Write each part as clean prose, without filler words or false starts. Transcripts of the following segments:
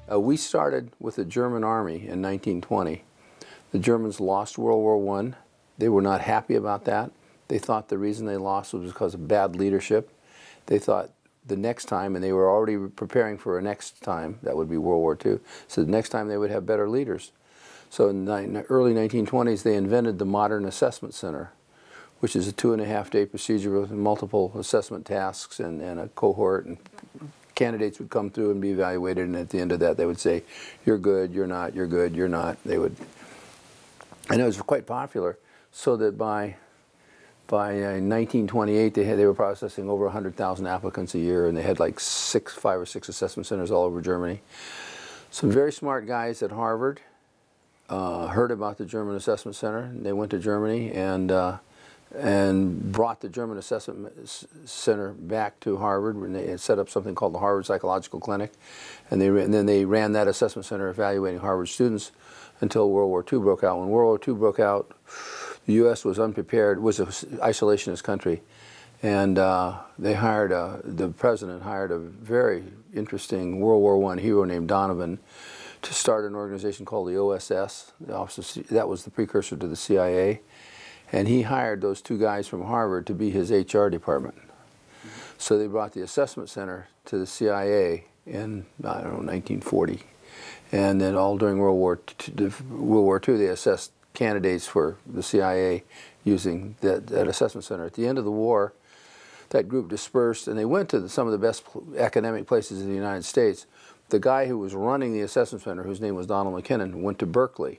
We started with the German army in 1920. The Germans lost World War I. They were not happy about that. They thought the reason they lost was because of bad leadership. They thought the next time, and they were already preparing for a next time, that would be World War II, so the next time they would have better leaders. So in the early 1920s, they invented the Modern Assessment Center, which is a 2.5-day procedure with multiple assessment tasks and a cohort, and candidates would come through and be evaluated, and at the end of that they would say, you're good, you're not, you're good, you're not. They would, and it was quite popular, so that by 1928 they were processing over 100,000 applicants a year, and they had like 5 or 6 assessment centers all over Germany. Some very smart guys at Harvard heard about the German Assessment Center, and they went to Germany and brought the German Assessment Center back to Harvard, and they had set up something called the Harvard Psychological Clinic, and then they ran that assessment center evaluating Harvard students until World War II broke out. When World War II broke out, the U.S. was unprepared, was an isolationist country, and the president hired a very interesting World War I hero named Donovan to start an organization called the OSS. That was the precursor to the CIA. And he hired those 2 guys from Harvard to be his HR department. So they brought the assessment center to the CIA in, I don't know, 1940. And then all during World War II, they assessed candidates for the CIA using that assessment center. At the end of the war, that group dispersed, and they went to some of the best academic places in the United States. The guy who was running the assessment center, whose name was Donald McKinnon, went to Berkeley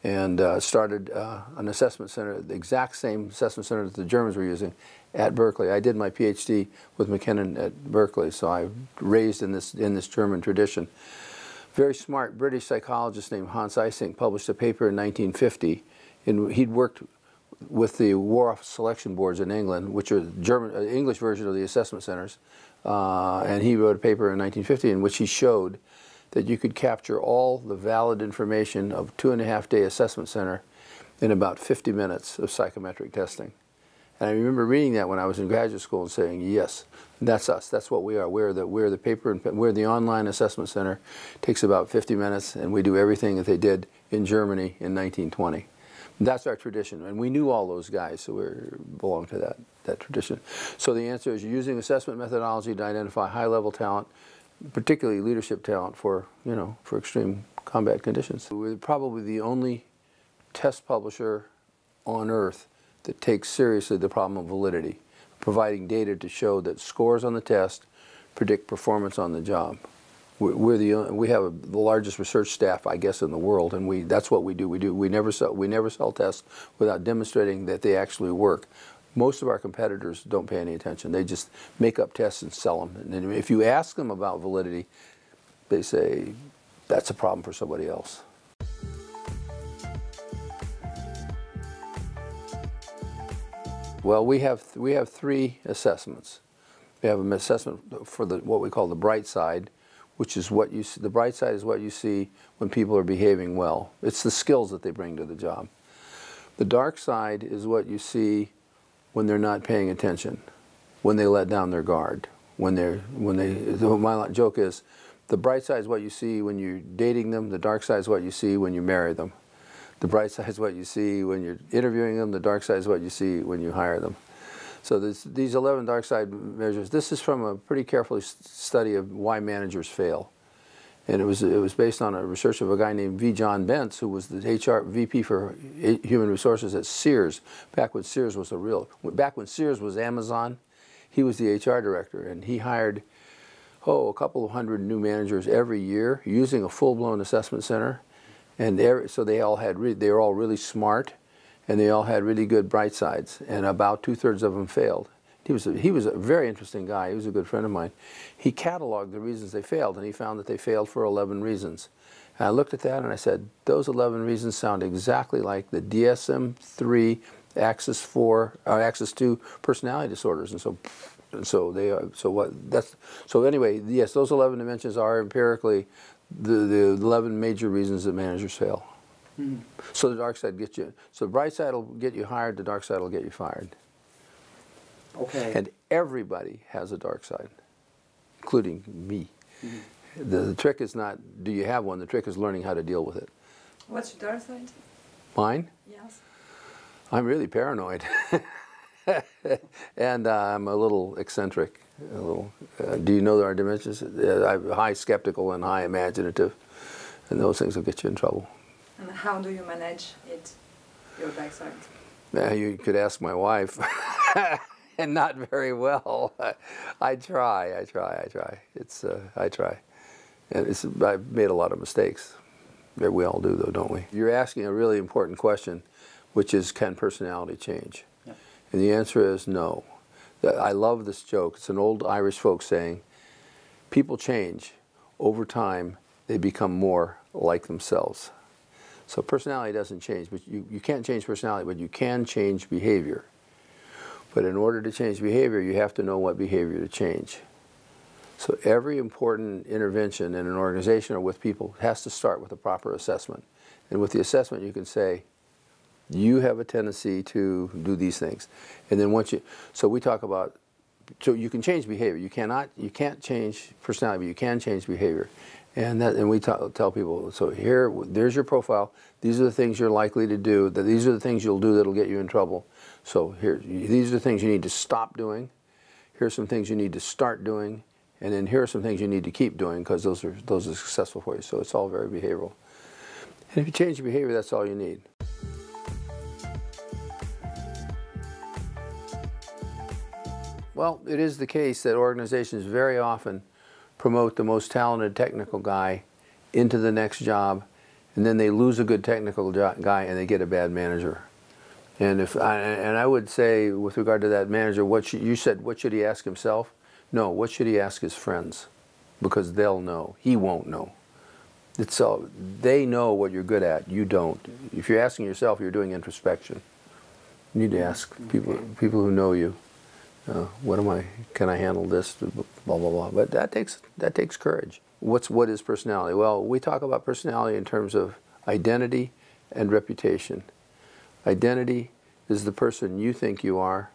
and started an assessment center, the exact same assessment center that the Germans were using at Berkeley. I did my PhD with McKinnon at Berkeley, so I raised in this German tradition. Very smart British psychologist named Hans Eysenck published a paper in 1950. He'd worked with the War Office Selection Boards in England, which are the English version of the assessment centers, and he wrote a paper in 1950 in which he showed that you could capture all the valid information of a 2.5-day assessment center in about 50 minutes of psychometric testing. And I remember reading that when I was in graduate school and saying, yes, that's us, that's what we are. We're the paper and we're the online assessment center. It takes about 50 minutes, and we do everything that they did in Germany in 1920. That's our tradition, and we knew all those guys, so we belong to that tradition. So the answer is, you're using assessment methodology to identify high-level talent, particularly leadership talent for extreme combat conditions. We're probably the only test publisher on earth that takes seriously the problem of validity, providing data to show that scores on the test predict performance on the job. We have the largest research staff, I guess, in the world, and that's what we do. We never sell tests without demonstrating that they actually work. Most of our competitors don't pay any attention. They just make up tests and sell them. And if you ask them about validity, they say, that's a problem for somebody else. Well, we have 3 assessments. We have an assessment for what we call the bright side, which is what you see. The bright side is what you see when people are behaving well. It's the skills that they bring to the job. The dark side is what you see when they're not paying attention, when they let down their guard, my joke is, the bright side is what you see when you're dating them, the dark side is what you see when you marry them. The bright side is what you see when you're interviewing them, the dark side is what you see when you hire them. So these 11 dark side measures, this is from a pretty careful study of why managers fail. And it was based on a research of a guy named V. John Bentz, who was the HR VP for Human Resources at Sears, back when Sears was Amazon. He was the HR director, and he hired, a couple of hundred new managers every year using a full-blown assessment center. And so they were all really smart, and they all had really good bright sides, and about 2/3 of them failed. He was a very interesting guy. He was a good friend of mine. He cataloged the reasons they failed, and he found that they failed for 11 reasons. And I looked at that and I said, those 11 reasons sound exactly like the DSM-3 Axis 2 personality disorders. So anyway, yes, those 11 dimensions are empirically the 11 major reasons that managers fail. Mm-hmm. So the dark side gets you. So the bright side will get you hired. The dark side will get you fired. Okay. And everybody has a dark side, including me. Mm-hmm. The trick is not, do you have one? The trick is learning how to deal with it. What's your dark side? Mine? Yes. I'm really paranoid. And I'm a little eccentric. A little. Do you know our dimensions? I'm high skeptical and high imaginative. And those things will get you in trouble. And how do you manage it, your dark side? You could ask my wife. And not very well. I try. I try. And I've made a lot of mistakes. We all do, though, don't we? You're asking a really important question, which is, can personality change? Yeah. And the answer is no. I love this joke. It's an old Irish folk saying, people change. Over time, they become more like themselves. So personality doesn't change, but you can't change personality, but you can change behavior. But in order to change behavior, you have to know what behavior to change. So every important intervention in an organization or with people has to start with a proper assessment. And with the assessment, you can say, you have a tendency to do these things. And then so we talk about, so you can change behavior. You can't change personality, but you can change behavior. And we tell people, so there's your profile. These are the things you're likely to do. These are the things you'll do that'll get you in trouble. So these are the things you need to stop doing. Here's some things you need to start doing. And then here are some things you need to keep doing because those are successful for you. So it's all very behavioral. And if you change your behavior, that's all you need. Well, it is the case that organizations very often promote the most talented technical guy into the next job, and then they lose a good technical guy and they get a bad manager. And I would say, with regard to that manager, you said, what should he ask himself? No, what should he ask his friends? Because they'll know. He won't know. They know what you're good at. You don't. If you're asking yourself, you're doing introspection. You need to ask people who know you. Can I handle this? Blah, blah, blah. But that takes courage. What is personality? Well, we talk about personality in terms of identity and reputation. Identity is the person you think you are.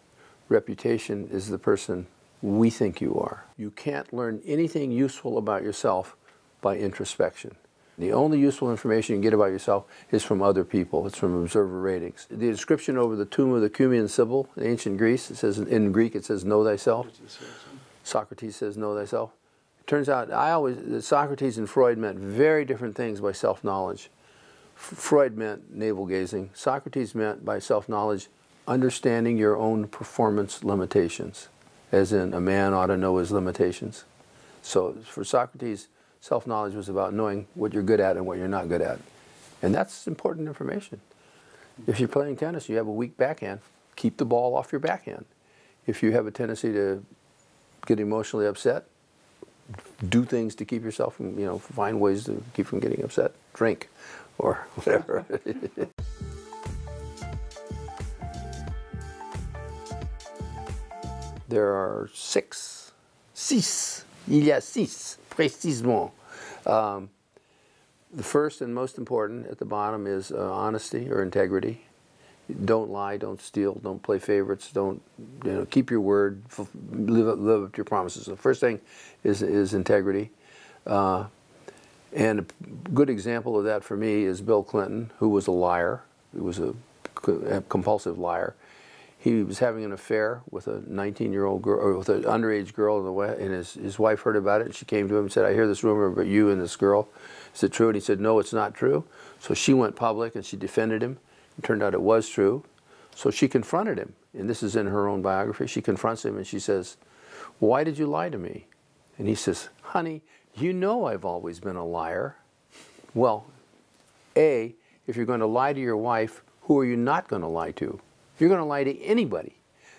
Reputation is the person we think you are. You can't learn anything useful about yourself by introspection. The only useful information you can get about yourself is from other people. It's from observer ratings. The description over the tomb of the Cumean Sibyl in ancient Greece, it says, in Greek it says, know thyself. Socrates says, know thyself. It turns out Socrates and Freud meant very different things by self-knowledge. Freud meant navel-gazing. Socrates meant by self-knowledge understanding your own performance limitations, as in a man ought to know his limitations. So for Socrates, self-knowledge was about knowing what you're good at and what you're not good at. And that's important information. If you're playing tennis, you have a weak backhand, keep the ball off your backhand. If you have a tendency to get emotionally upset, do things to keep yourself from, find ways to keep from getting upset. Drink or whatever. There are six. Il y a six, précisément. The first and most important at the bottom is honesty or integrity. Don't lie, don't steal, don't play favorites, don't keep your word, live up to your promises. The first thing is integrity. And a good example of that for me is Bill Clinton, who was a liar. He was a compulsive liar. He was having an affair with a 19-year-old girl, or with an underage girl, and his wife heard about it, and she came to him and said, I hear this rumor about you and this girl. Is it true? And he said, no, it's not true. So she went public and she defended him. It turned out it was true. So she confronted him, and this is in her own biography. She confronts him and she says, why did you lie to me? And he says, honey, you know I've always been a liar. Well, A, if you're going to lie to your wife, who are you not going to lie to? You're going to lie to anybody.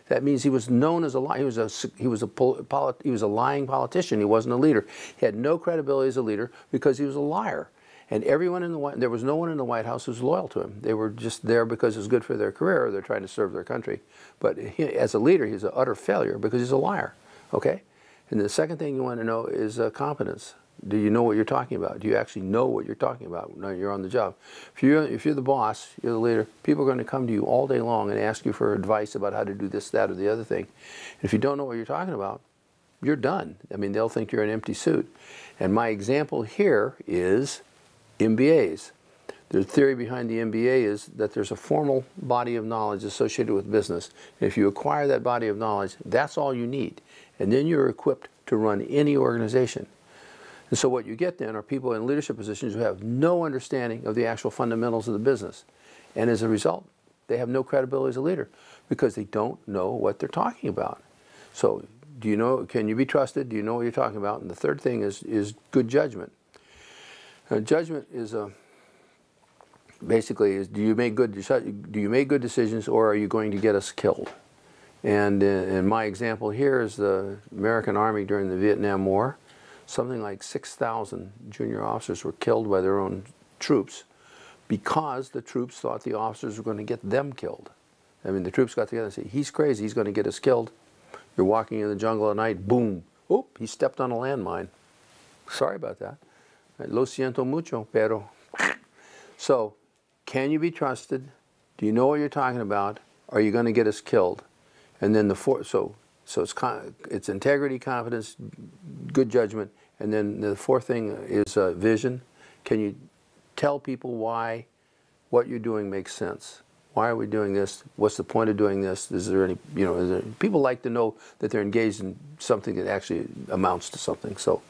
That means he was known as a liar. He was a lying politician. He wasn't a leader. He had no credibility as a leader because he was a liar. And everyone in the there was no one in the White House who was loyal to him. They were just there because it was good for their career, or they're trying to serve their country. But as a leader, he's an utter failure because he's a liar. Okay? And the second thing you want to know is competence. Do you know what you're talking about? Do you actually know what you're talking about when you're on the job? If you're the boss, you're the leader, people are going to come to you all day long and ask you for advice about how to do this, that, or the other thing. And if you don't know what you're talking about, you're done. I mean, they'll think you're an empty suit. And my example here is MBAs. The theory behind the MBA is that there's a formal body of knowledge associated with business. And if you acquire that body of knowledge, that's all you need. And then you're equipped to run any organization. And so what you get then are people in leadership positions who have no understanding of the actual fundamentals of the business. And as a result, they have no credibility as a leader because they don't know what they're talking about. So do you know, can you be trusted? Do you know what you're talking about? And the third thing is good judgment. Judgment is basically is do you make good decisions, or are you going to get us killed? And in my example here is the American Army during the Vietnam War. Something like 6,000 junior officers were killed by their own troops because the troops thought the officers were going to get them killed. I mean, the troops got together and said, he's crazy, he's going to get us killed. You're walking in the jungle at night, boom, oop, he stepped on a landmine. Sorry about that. Lo siento mucho, pero. So, can you be trusted? Do you know what you're talking about? Are you going to get us killed? And then the fourth, so it's integrity, confidence, good judgment, and then the fourth thing is vision. Can you tell people why what you're doing makes sense? Why are we doing this? What's the point of doing this? Is there any, people like to know that they're engaged in something that actually amounts to something. So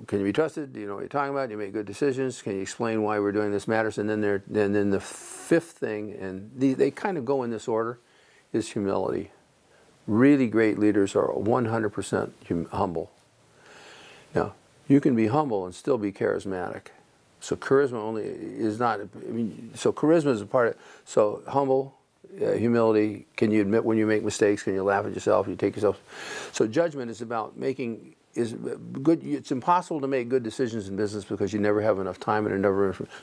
can you be trusted? Do you know what you're talking about? Do you make good decisions? Can you explain why we're doing this matters? And then the fifth thing, and they kind of go in this order, is humility. Really great leaders are 100% humble. Now, you can be humble and still be charismatic. So charisma only is not, so charisma is a part of, so humble, humility, can you admit when you make mistakes, can you laugh at yourself, you take yourself. So judgment is about making, it's impossible to make good decisions in business because you never have enough time and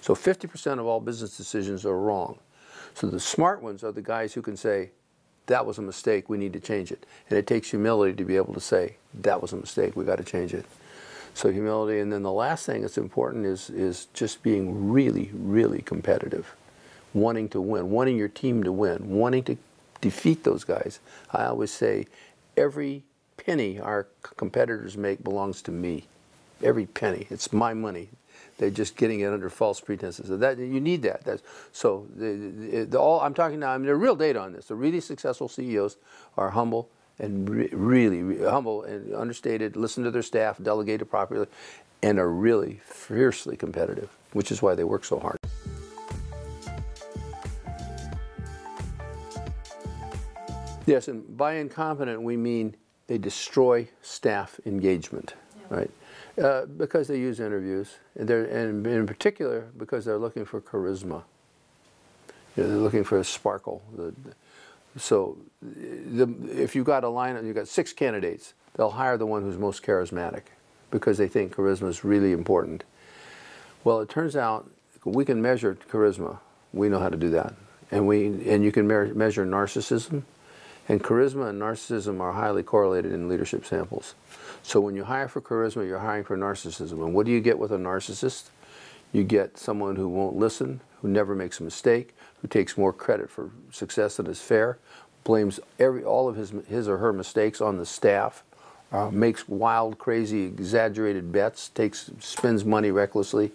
so 50% of all business decisions are wrong. So the smart ones are the guys who can say, that was a mistake, we need to change it. And it takes humility to be able to say, that was a mistake, we got to change it. So humility, and then the last thing that's important is just being really, really competitive. Wanting to win, wanting your team to win, wanting to defeat those guys. I always say, every penny our competitors make belongs to me. Every penny, it's my money. They're just getting it under false pretenses. So that you need that. I'm talking now. I mean, there are real data on this. The really successful CEOs are humble and really humble and understated. Listen to their staff, delegate it properly, and are really fiercely competitive, which is why they work so hard. Yes, and by incompetent we mean they destroy staff engagement, right? Because they use interviews, and in particular because they're looking for charisma. They're looking for a sparkle. So if you've got a lineup, you've got 6 candidates, they'll hire the one who's most charismatic because they think charisma is really important. Well, it turns out we can measure charisma. We know how to do that. And you can measure narcissism. And charisma and narcissism are highly correlated in leadership samples. So when you hire for charisma, you're hiring for narcissism. And what do you get with a narcissist? You get someone who won't listen, who never makes a mistake, who takes more credit for success than is fair, blames all of his or her mistakes on the staff, makes wild, crazy, exaggerated bets, spends money recklessly.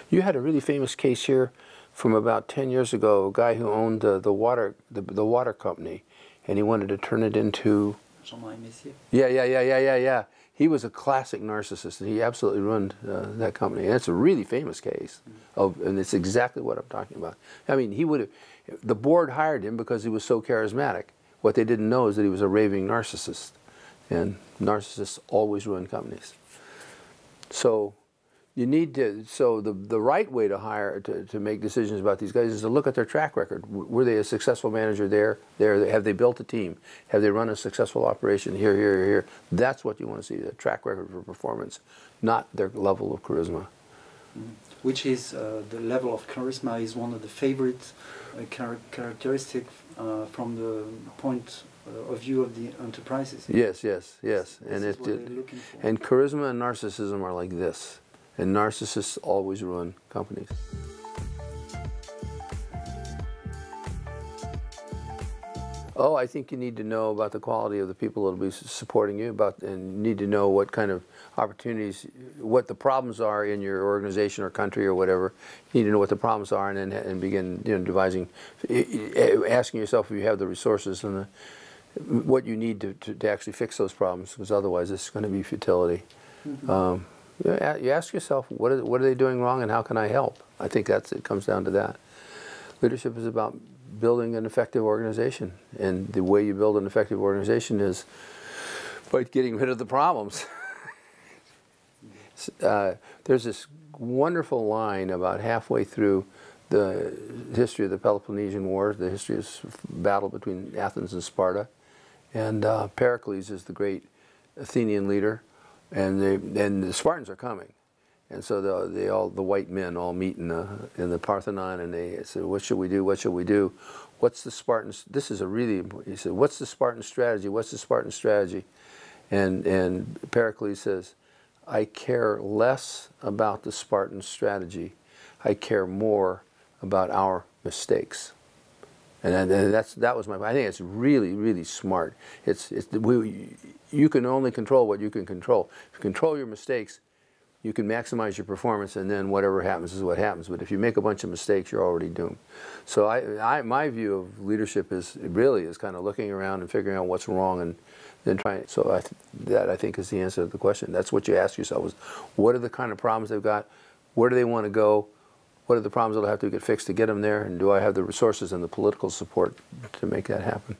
You had a really famous case here from about 10 years ago, a guy who owned the water company, and he wanted to turn it into... Jean-Marie Messier. Yeah. He was a classic narcissist, and he absolutely ruined that company. And it's a really famous case, and it's exactly what I'm talking about. I mean, the board hired him because he was so charismatic. What they didn't know is that he was a raving narcissist, and narcissists always ruin companies. So you need to. So the right way to hire to make decisions about these guys is to look at their track record. Were they a successful manager there? Have they built a team? Have they run a successful operation here? That's what you want to see, the track record for performance, not their level of charisma. Which is the level of charisma is one of the favorite characteristics from the point of view of the enterprises. Yes. This And is what they're looking for. And charisma and narcissism are like this. And narcissists always ruin companies. Oh, I think you need to know about the quality of the people that will be supporting you, and you need to know what kind of opportunities, what the problems are in your organization or country or whatever. You need to know what the problems are, and then begin, devising, asking yourself if you have the resources and what you need to actually fix those problems, because otherwise it's going to be futility. Mm-hmm. You ask yourself, what are they doing wrong, and how can I help? I think it comes down to that. Leadership is about building an effective organization, and the way you build an effective organization is by getting rid of the problems. There's this wonderful line about halfway through the history of the Peloponnesian War, the history of battle between Athens and Sparta, and Pericles is the great Athenian leader, and the Spartans are coming. And so the white men all meet in the Parthenon, and they say, "What should we do? What should we do? What's the Spartans?" This is a really important. He said, "What's the Spartan strategy? What's the Spartan strategy?" And Pericles says, "I care less about the Spartan strategy. I care more about our mistakes." And that was my. I think it's really, really smart. You can only control what you can control. If you control your mistakes, you can maximize your performance, and then whatever happens is what happens. But if you make a bunch of mistakes, you're already doomed. So my view of leadership is kind of looking around and figuring out what's wrong, and then trying. So that I think is the answer to the question. That's what you ask yourself: is what are the kind of problems they've got? Where do they want to go? What are the problems that will have to get fixed to get them there? And do I have the resources and the political support to make that happen?